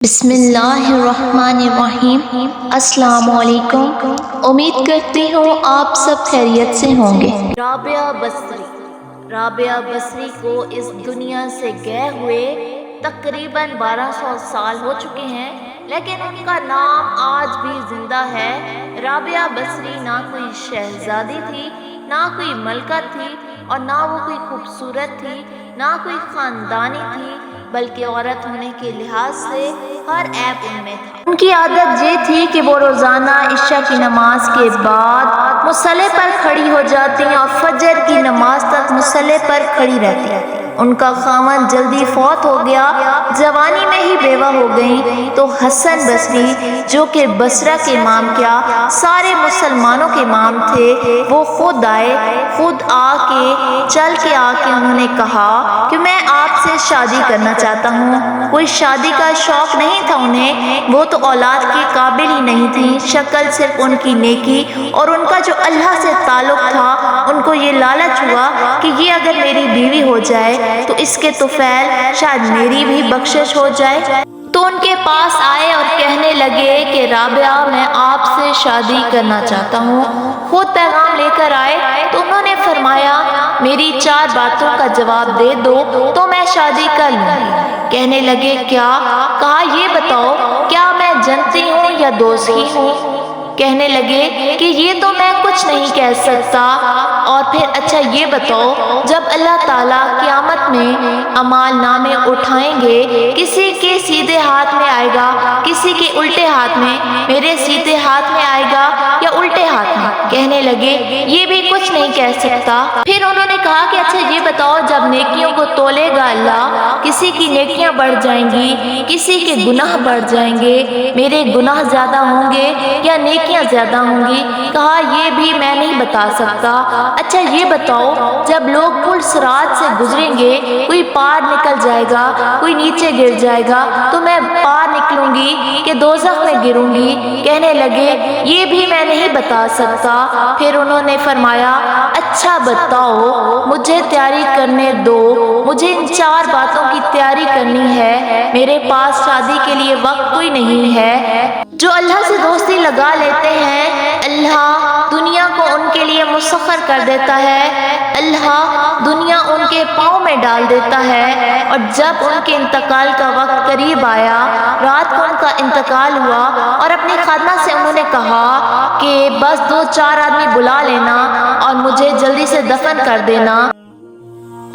بسم اللہ الرحمن الرحیم۔ السلام علیکم۔ امید کرتی ہوں آپ سب خیریت سے ہوں گے۔ رابعہ بصری کو اس دنیا سے گئے ہوئے تقریباً 1200 سال ہو چکے ہیں، لیکن ان کا نام آج بھی زندہ ہے۔ رابعہ بصری نہ کوئی شہزادی تھی، نہ کوئی ملکہ تھی، اور نہ وہ کوئی خوبصورت تھی، نہ کوئی خاندانی تھی، بلکہ عورت ہونے کے لحاظ سے ہر عیب ان میں تھا۔ ان کی عادت یہ تھی کہ وہ روزانہ عشاء کی نماز کے بعد مصلی پر کھڑی ہو جاتی اور فجر کی نماز تک مصلی پر کھڑی رہتی۔ ان کا خاوند جلدی فوت ہو گیا، جوانی میں ہی بیوہ ہو گئیں، تو حسن بصری جو کہ بصرہ کے امام کیا سارے مسلمانوں کے امام تھے، وہ خود آئے، خود چل کے انہوں نے کہا کہ میں آپ سے شادی کرنا چاہتا ہوں۔ کوئی شادی کا شوق نہیں تھا انہیں، وہ تو اولاد کے قابل ہی نہیں تھی، شکل صرف ان کی نیکی اور ان کا جو اللہ سے تعلق تھا۔ ان کو یہ لالچ ہوا کہ یہ اگر میری بیوی ہو جائے تو اس کے طفیل شاید میری بھی بخشش ہو جائے۔ تو ان کے پاس آئے اور کہنے لگے کہ رابعہ میں آپ سے شادی کرنا چاہتا ہوں۔ خود پیغام لے کر آئے تو انہوں نے فرمایا میری 4 باتوں کا جواب دے دو تو میں شادی کر لوں گی۔ کہنے لگے کیا؟ کہا یہ بتاؤ کیا میں جنتی ہوں یا دوست ہی ہوں؟ کہنے لگے کہ یہ تو میں کچھ نہیں کہہ سکتا۔ اور پھر اچھا یہ بتاؤ جب اللہ تعالیٰ قیامت میں اعمال نامے اٹھائیں گے، کسی کے سیدھے ہاتھ میں آئے گا، کسی کے الٹے ہاتھ میں، میرے سیدھے ہاتھ میں آئے گا یا الٹے ہاتھ میں؟ کہنے لگے یہ بھی کچھ نہیں کہہ سکتا۔ پھر انہوں نے کہا کہ اچھا یہ بتاؤ جب نیکیوں کو تولے گا اللہ، کسی کی نیکیاں بڑھ جائیں گی، کسی کے گناہ بڑھ جائیں گے، میرے گناہ زیادہ ہوں گے یا نیکیاں زیادہ ہوں گی؟ کہا یہ بھی میں نہیں بتا سکتا۔ اچھا یہ بتاؤ جب لوگ پل صراط سے گزریں گے، کوئی پار نکل جائے گا، کوئی نیچے گر جائے گا، تو میں پار نکلوں گی کہ دوزخ میں گروں گی؟ کہنے لگے یہ بھی میں نہیں بتا سکتا۔ پھر انہوں نے فرمایا اچھا بتاؤ مجھے تیاری کرنے دو، مجھے ان 4 باتوں کی تیاری کرنی ہے، میرے پاس شادی کے لیے وقت کوئی نہیں ہے۔ جو اللہ سے دوستی لگا لیتے ہیں، اللہ دنیا کو ان کے لیے مسخر کر دیتا ہے، اللہ دنیا ان کے پاؤں میں ڈال دیتا ہے۔ اور جب ان کے انتقال کا وقت قریب آیا، رات کو ان کا انتقال ہوا اور اپنی خادمہ سے انہوں نے کہا کہ بس 2-4 آدمی بلا لینا اور مجھے جلدی سے دفن کر دینا۔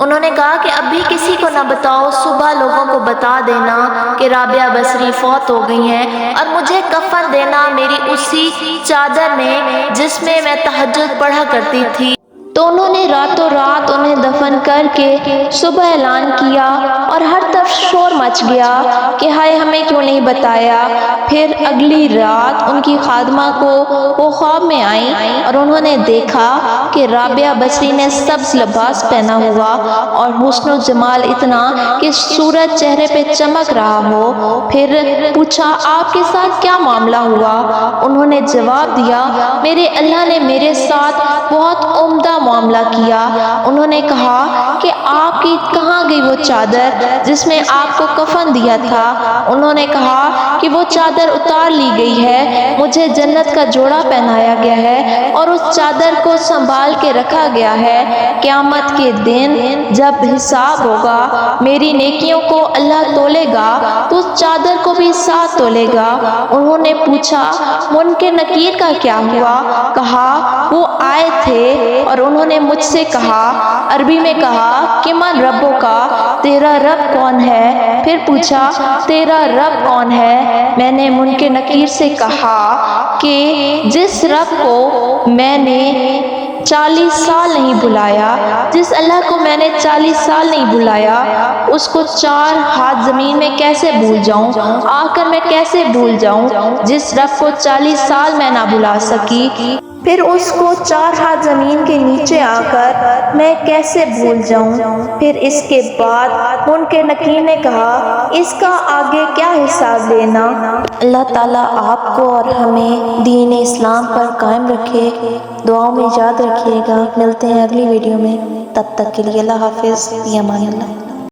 انہوں نے کہا کہ اب بھی کسی کو نہ بتاؤ، صبح لوگوں کو بتا دینا کہ رابعہ بصری فوت ہو گئی ہیں، اور مجھے کفن دینا میری اسی چادر میں جس میں میں تہجد پڑھا کرتی تھی۔ تو انہوں نے راتوں رات انہیں دفن کر کے صبح اعلان کیا اور ہر طرف شور مچ گیا کہ ہائے ہمیں کیوں نہیں بتایا۔ پھر اگلی رات ان کی خادمہ کو وہ خواب میں آئیں اور انہوں نے دیکھا کہ رابعہ بصری نے سبز لباس پہنا ہوا اور حسن و جمال اتنا کہ سورج چہرے پہ چمک رہا ہو۔ پھر پوچھا آپ کے ساتھ کیا معاملہ ہوا؟ انہوں نے جواب دیا میرے اللہ نے میرے ساتھ بہت عمدہ معاملہ کیا۔ انہوں نے کہا کہ آپ کی کہاں گئی وہ چادر جس میں آپ کو کفن دیا تھا؟ انہوں نے کہا کہ وہ چادر اتار لی گئی ہے، مجھے جنت کا جوڑا پہنایا گیا ہے اور اس چادر کو سنبھال کے رکھا گیا ہے۔ قیامت کے دن جب حساب ہوگا، میری نیکیوں کو اللہ تولے گا تو اس چادر کو بھی ساتھ تولے گا۔ انہوں نے پوچھا منکر نکیر کا کیا ہوا؟ کہا وہ آئے تھے اور انہوں نے مجھ سے کہا، عربی میں کہا کہ من ربو کا، تیرا رب کون ہے؟ پھر پوچھا تیرا رب کون ہے؟ میں نے منکر نکیر سے کہا کہ جس رب کو میں نے 40 سال نہیں بلایا، جس اللہ کو میں نے 40 سال نہیں بلایا، اس کو 4 ہاتھ زمین میں کیسے بھول جاؤں؟ آ کر میں کیسے بھول جاؤں جس رب کو 40 سال میں نہ بلا سکی؟ پھر اس کو 4 ہاتھ زمین کے نیچے آ کر میں کیسے بھول جاؤں؟ پھر اس کے بعد منکر نکیر نے کہا اس کا آگے کیا حساب لینا؟ اللہ تعالیٰ آپ کو اور ہمیں دین اسلام پر قائم رکھے، دعاؤں میں یاد رکھیے گا۔ ملتے ہیں اگلی ویڈیو میں، تب تک کے لیے اللہ حافظ، فی امان اللہ۔